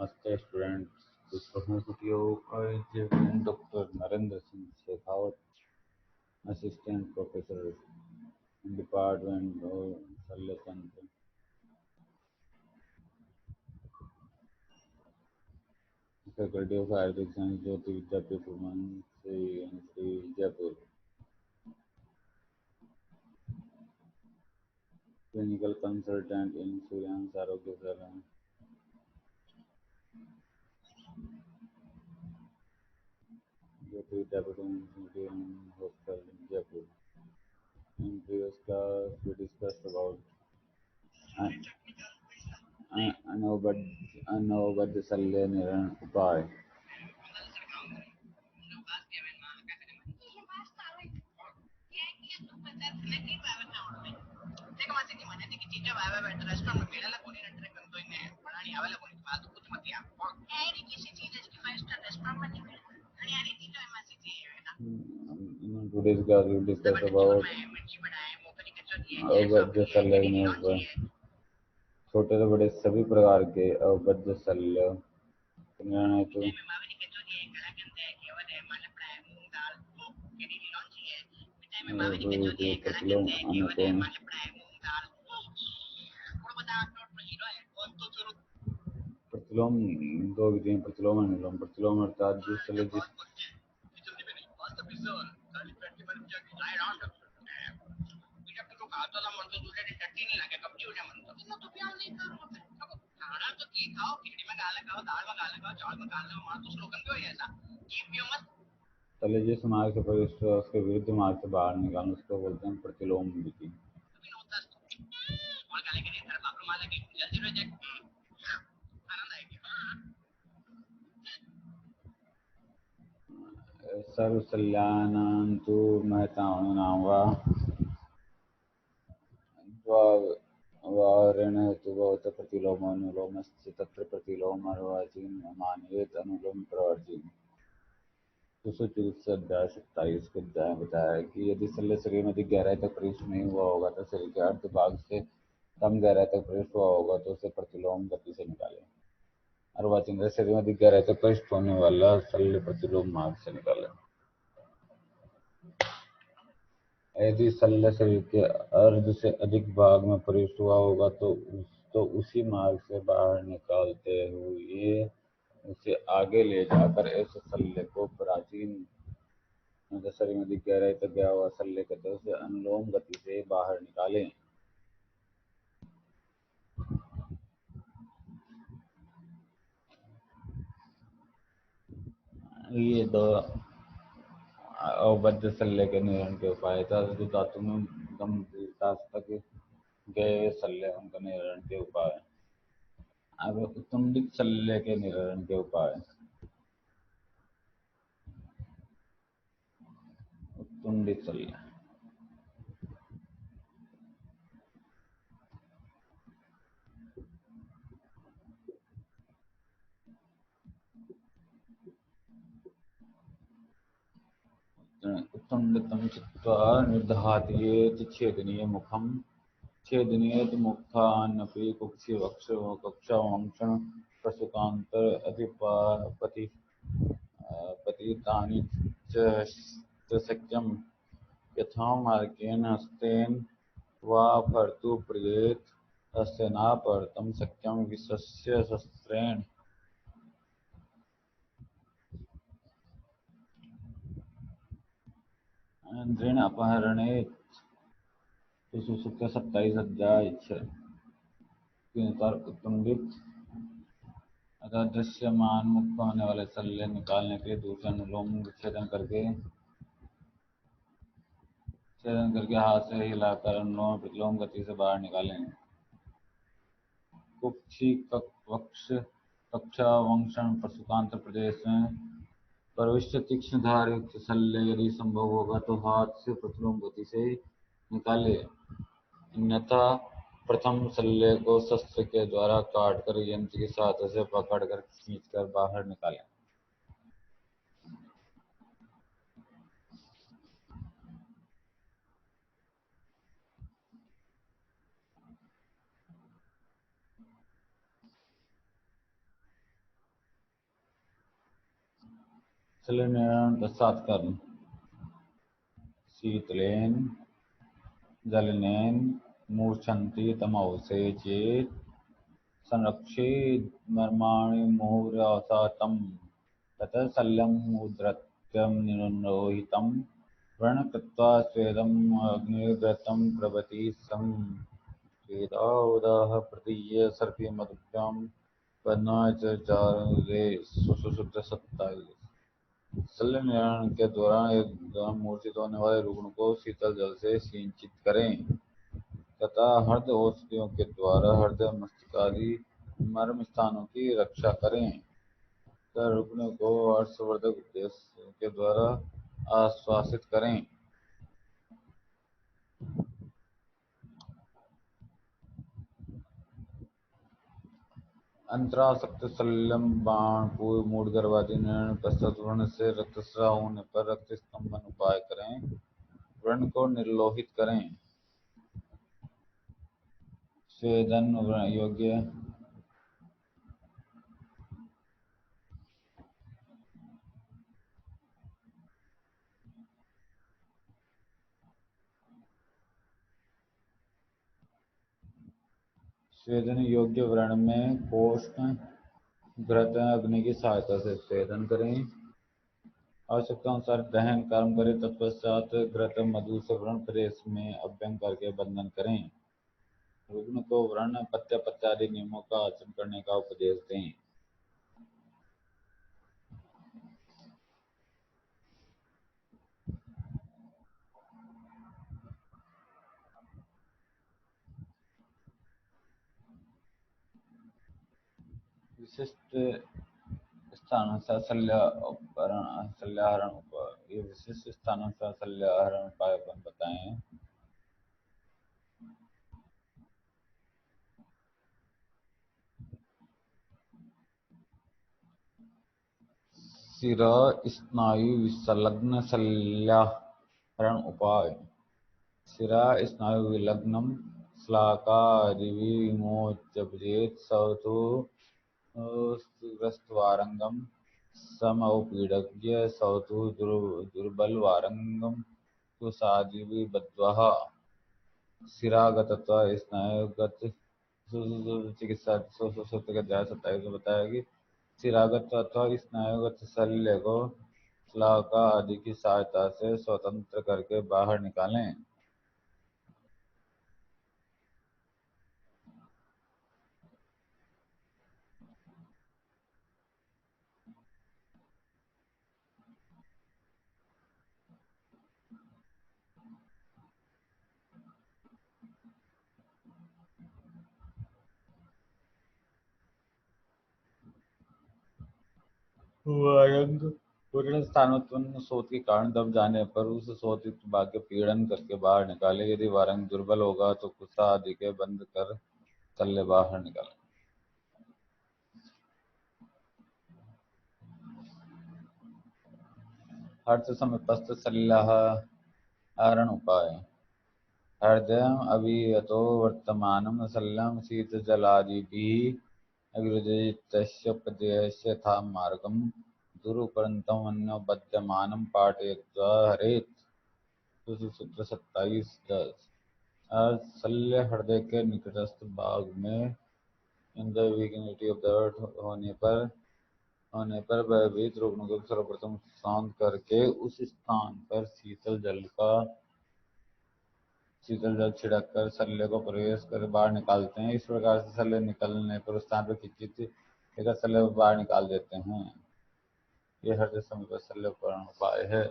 नमस्ते students, this video is Dr. Narendra Singh Shekhawat, Assistant Professor in Department of Salya Tantra, Faculty of Ayurvedic Science, Jyoti Vidyapith, Mansi University, Jaipur. Clinical Consultant in Suryansh Arogya Salon, Jyoti Vidyapith University and Hospital in Jaipur. In previous class, we discussed about अनवबद्ध शल्य निवारण उपाय. In today's class, we will discuss about अवबद्ध शल्य निवारण. छोटे से बड़े सभी प्रकार के अवबद्ध शल्य निवारण हेतु प्रतिलोम अनुलोम प्रतिलोम दो विधियां प्रतिलोम अनुलोम. प्रतिलोम अर्थात जिस शल्य जिस शल्य जिस मार्ग से प्रविष्ट है उसके विरुद्ध मार्ग से बाहर निकालना उसको बोलते हैं प्रतिलोम विधि. सर्वशल्यानां तु महतानुनां वा द्वारेण हेतु भवतः प्रतिलोमानुलोमस्य तत्र प्रतिलोमानुवाचिनमानयेत अनुलोम प्रवर्तिन. 224 अध्याय 27 के अध्याय में बताया है कि यदि शल्य शरीर में अधिक गहराई तक प्रविष्ट नहीं हुआ होगा तो शरीर के अर्ध भाग से कम गहराई तक प्रविष्ट हुआ होगा तो उसे प्रतिलोम गति से निकालें. अर्वाचीन शरीर में अधिक गहराई तक प्रविष्ट होने वाला शल्य प्रतिलोम मार्ग से निकालें. यदि शल्य शरीर के अर्ध से अधिक भाग में प्रविष्ट हुआ होगा तो उसी मार्ग से बाहर निकालते हुए उसे आगे ले जाकर ऐसे शल्य को प्राचीन शरीर में अधिक गहराई तक गया हुआ शल्य कहते हैं उसे अनुलोम गति से बाहर निकालें. ये दो अवबद्ध शल्य के निवारण के उपाय था. जो धातु में गंभीरता तक गए शल्य उनका निवारण के उपाय. अब उत्तुंडित शल्य के निवारण के उपाय. उत्तुंडित शल्य उत्तुंडितं चित्वा निर्दहात्येति छेदनीय मुखम छेदनीयत मुखान्नपि कुक्षि वक्ष कक्षावंक्षण प्रसुतांतर अधिपति पतितानि च शक्यं यथा मार्गेण हस्तेन वा भर्तु प्रियेत हस्तेनापर्तं शक्यं विश्वस्य शस्त्रेण. इंद्रेण अपहरणेत. तो सुसुप्त 27 अध्याय 6 के अनुसार उत्तुंडित अतः दृश्यमान मुक्त होने वाले शल्य निकालने के लिए दूसरे अनुलोम छेदन करके हाथ से हिलाकर अनुलोम प्रतिलोम गति से बाहर निकालें. कुक्षि वक्ष कक्षावंक्षण प्रसुतांतर प्रदेश में प्रविष्ट तीक्ष्ण धार युक्त शल्य यदि संभव होगा तो हाथ से प्रतिलोम गति से निकाले. अन्यथा प्रथम शल्य को शस्त्र के द्वारा काटकर यंत्र की सहायता से पकड़कर खींचकर बाहर निकालें. शल्यनिर्णय पश्चात कर्म शीतलेन जलनेन मूर्छन्ति तमवसे चेत् संरक्षेत् मर्माणि मुहुरसा तं ततः शल्यं मुद्रत्यं निरोहितं व्रण कृत्वा स्वेदम् अग्निर्घृतं प्रभृति सं वेदावदाह प्रतीय सर्पीमदुभ्यां पद्माय च चारुदे सूत्र 27। शल्य निवारण के दौरान एकदम मूर्छित होने वाले रुग्ण को शीतल जल से सिंचित करें तथा हृदय औषधियों के द्वारा हृदय मस्तिष्कादि मर्म स्थानों की रक्षा करें तथा रुग्ण को हर्षवर्धक उपदेश के द्वारा आश्वासित करें। अंतरासक्त शल्यम बाण पूर्व मूड गर्भादि निर्णय पश्चात व्रण से रक्तस्राव होने पर रक्त स्तंभन उपाय करें। व्रण को निर्लोहित करें। स्वेदन योग्य स्वेदन योग्य व्रण में कोष्ठ घृत अग्नि की सहायता से स्वेदन करें। आवश्यकता अनुसार दहन कर्म करें तत्पश्चात घृत मधु से व्रण प्रदेश में अभ्यंग करके बंधन करें। रुग्ण को व्रण पत्य पत्यादि नियमों का आचरण करने का उपदेश दें। विशिष्ट स्थानों से शल्यहरण उपाय ये विशिष्ट स्थानों से शल्यहरण उपाय बताएं। शिरा स्नायु विसलग्न शल्यहरण उपाय शिरा स्नायु विलग्नम श्लाकादिविमोच्यपचेत सवतु ग्रस्तवारंगम समौपीड्य सवतु दुर्बलवारंगम कुसादिविबद्ध्वा शिरागतत्व स्नायुगत चिकित्सा सूत्र के अध्याय 27 में बताया कि शिरागत अथवा स्नायुगत शल्य को श्लाका आदि की सहायता से स्वतंत्र करके बाहर निकालें। वारंग पूर्ण स्थानोत्पन्न शोथ के कारण दब जाने पर उस शोथित भाग के पीड़न करके बाहर निकाले। यदि वारंग दुर्बल होगा तो कुसा आदि के बंद कर शल्य बाहर निकालें। हर्ष समीपस्थ शल्यहरण उपाय हृदयम् अभियतो वर्तमानं शल्यं शीतजलादिभिः अभिरुदितस्य यथा मार्गं दुरुपरन्तमन्यो बध्यमानं पाटयित्वा हरेत्। सूत्र 27-10 शल्य हृदय के निकटस्थ भाग में in the vicinity of the earth होने पर भयभीत रुग्ण को सर्वप्रथम शांत करके उस स्थान पर शीतल जल छिड़क कर शल्य को प्रवेश कर बाहर निकालते हैं। इस प्रकार से शल्य निकलने पर उस स्थान पर किंचित लेकर शल्य को बाहर निकाल देते हैं। यह हृदय समीप शल्य पूर्ण उपाय है।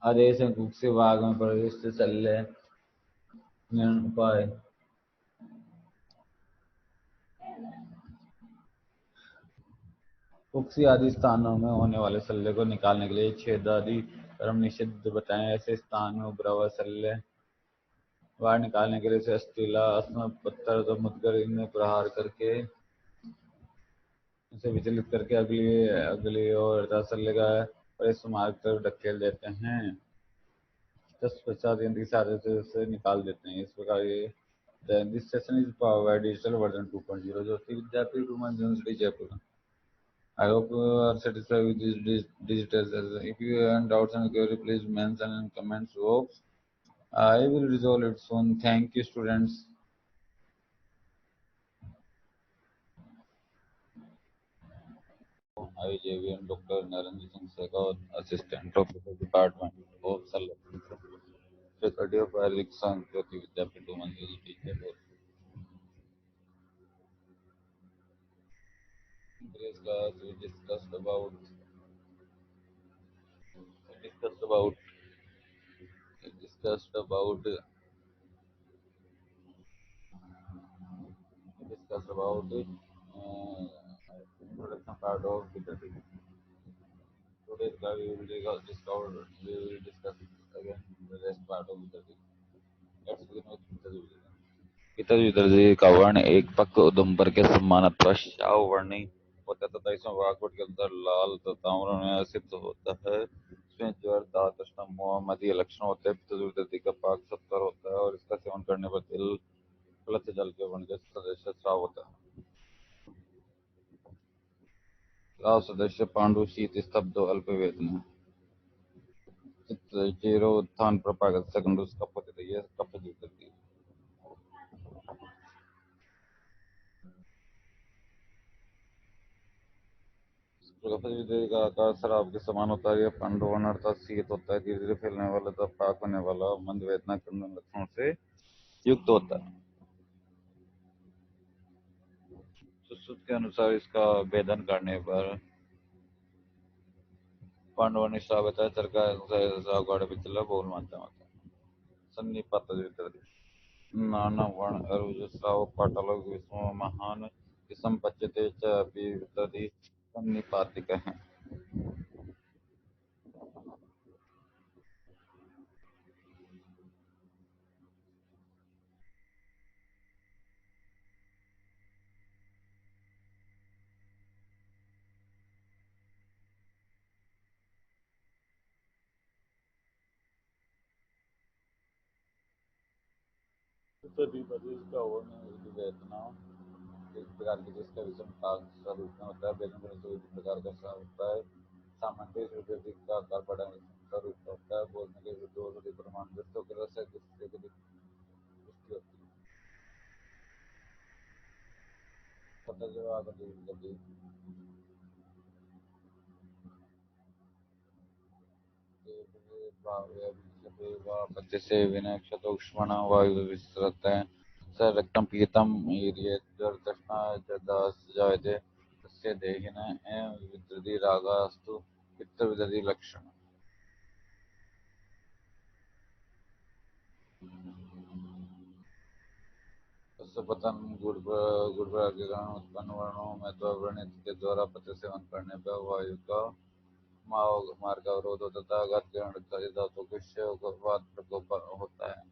आदेश में कुक्षी भाग में प्रविष्ट शल्य उपाय कुक्षी आदि स्थानों में होने वाले शल्य को निकालने के लिए छेद आदि कर्म निषिद्ध बताएं। ऐसे स्थान में उभरा हुआ शल्य बाहर निकालने के लिए अस्थिला अस्म पत्थर तो मुदगर इनमें प्रहार करके उसे विचलित करके अगली ओर शल्य का और इस मार्ग की तरफ ढकेल देते हैं। तत्पश्चात यंत्र की सहायता से उसे निकाल देते हैं। इस प्रकार ये this session is powered by digital version 2.0 जो कि Vidyapeeth women's university Jaipur. I hope you are satisfied with this digital session. If you have doubts and query, please mention in comments box. I will resolve it soon. Thank you, students. I JVM Dr. Narendra Singh Sehgal, Assistant Professor Department of Faculty of Ayurvedic Science, Jyoti Vidyapeeth Women's University, Jaipur. In today's class, we discussed about discussed about discussed about introduction part of Vidyapeeth. Today's class we will discuss again the rest part of Vidyapeeth. Let's begin with Vidyapeeth. पितृ का वर्ण एक पक उदुम्बर के सम्मानत्व वर्णी होता है तथा इसमें वाकवट के अंदर लाल तथा ताम्र में सिद्ध होता है। इसमें ज्वर दांत तृष्णा मोह मदीय लक्षण होते हैं। पितृ का पाक सत्तर होता है और इसका सेवन करने पर तिल गलत जल के वर्ण के सदस्य स्राव होता है। लाभ सदस्य पांडु शीत स्तब्ध अल्प वेदना चेरो उत्थान प्रपागत सकंडुस कपत कप जीवती। का आकार शराब के समान होता है। यह पांडुवर्ण अर्थात शीत होता है। धीरे धीरे फैलने वाला तथा पाक होने वाला मंद वेदना करने लक्षणों से युक्त होता है। सुश्रुत के अनुसार इसका भेदन करने पर पांडुवर्ण श्राव होता है। चरका गौड़ पिछला बहुल मात्रा में सन्निपात नाना वर्ण अरुज श्राव पाटल विष्णु महान संपच्यते च अपि तदि सन्निपातिक है। इसका वर्ण वेदना इस प्रकार की जिसका विषम काल स्वरूप में होता है। वेदन इस प्रकार का स्राव होता है। सामान्य विकृति का आकार बड़ा स्वरूप का होता है। बोलने के विरुद्ध प्रमाण व्यक्त होकर रस दूसरे की दृष्टि होती है। पता जवाब विकृति पत्ते से विनय क्षतोक्ष्मण वायु विसरत है। स रक्तम पीतम ज्वर तृष्णा जदास जायते तस्य देहिन एवं विद्रति रागास्तु पित्त विदति लक्षण। पतन गुड़ के कारण उत्पन्न वर्णों में तो व्रणित के द्वारा पत्र सेवन करने पर वायु का मार्ग अवरोध तथा गत धातु के प्रकोप होता है।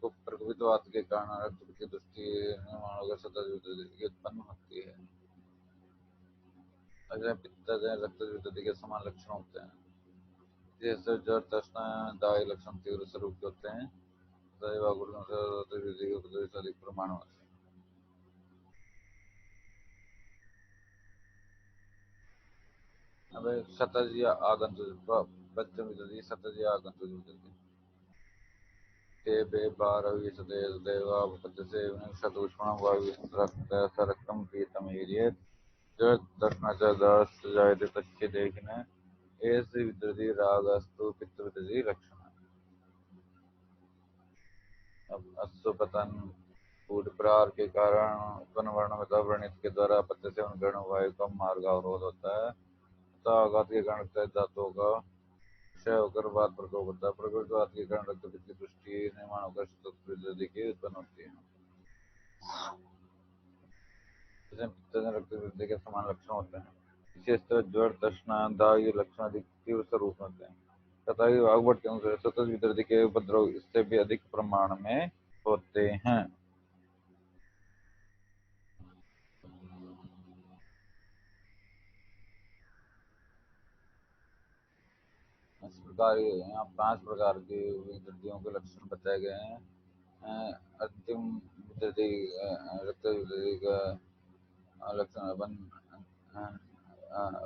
तो प्रकोपितवात के कारण रक्त की दृष्टि सतत उत्पन्न होती है। अग्नि पित्त रक्त विद्युत के समान लक्षण होते हैं। जैसे जड़ तृष्णा दाई लक्षण तीव्र स्वरूप के होते हैं। अधिक प्रमाण होते हैं। अब सतज या आगंतुक बच्चों विद्युत सतज या आगंतुक विद्युत ते बे बारवी सदेव देवा पत्य से शतुष्मण वायु सरक्तम पीतमीर्ये जड़ दर्शन दस जायते तच्चे देखने ऐसे विद्युति रागस्तु पित्त विद्युति लक्षण। अब अश्वपतन फूड प्रहार के कारण उत्पन्न वर्ण में व्रणित के द्वारा पत्य से उन वायु का मार्ग अवरोध होता है तथा आघात के कारण धातुओं का क्षय होकर बाद प्रकोप होता है। प्रकोपवात के कारण रक्तपित्त की दृष्टि निर्माण होकर शतुर्वृद्धि की उत्पन्न होती है। जिसमें पित्त में रक्त वृद्धि के समान लक्षण होते हैं। विशेषतः ज्वर तृष्णा दाह ये लक्षण अधिक तीव्र स्वरूप में होते हैं तथा वाग्भट के अनुसार सतत विद्युत के उपद्रव इससे भी अधिक प्रमाण में होते हैं। इस प्रकार यहाँ 5 प्रकार के विकृतियों के लक्षण बताए गए हैं। अंतिम विकृति रक्त विकृति का लक्षण अपन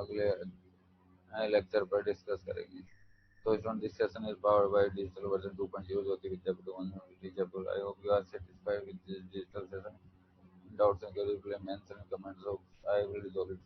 अगले लेक्चर पर डिस्कस करेंगे। So this session is powered by digital version 2.0 Jyoti Vidyapith University Jaipur. I hope you are satisfied with this digital session. Doubts and queries, please mention in comments. So I will resolve it.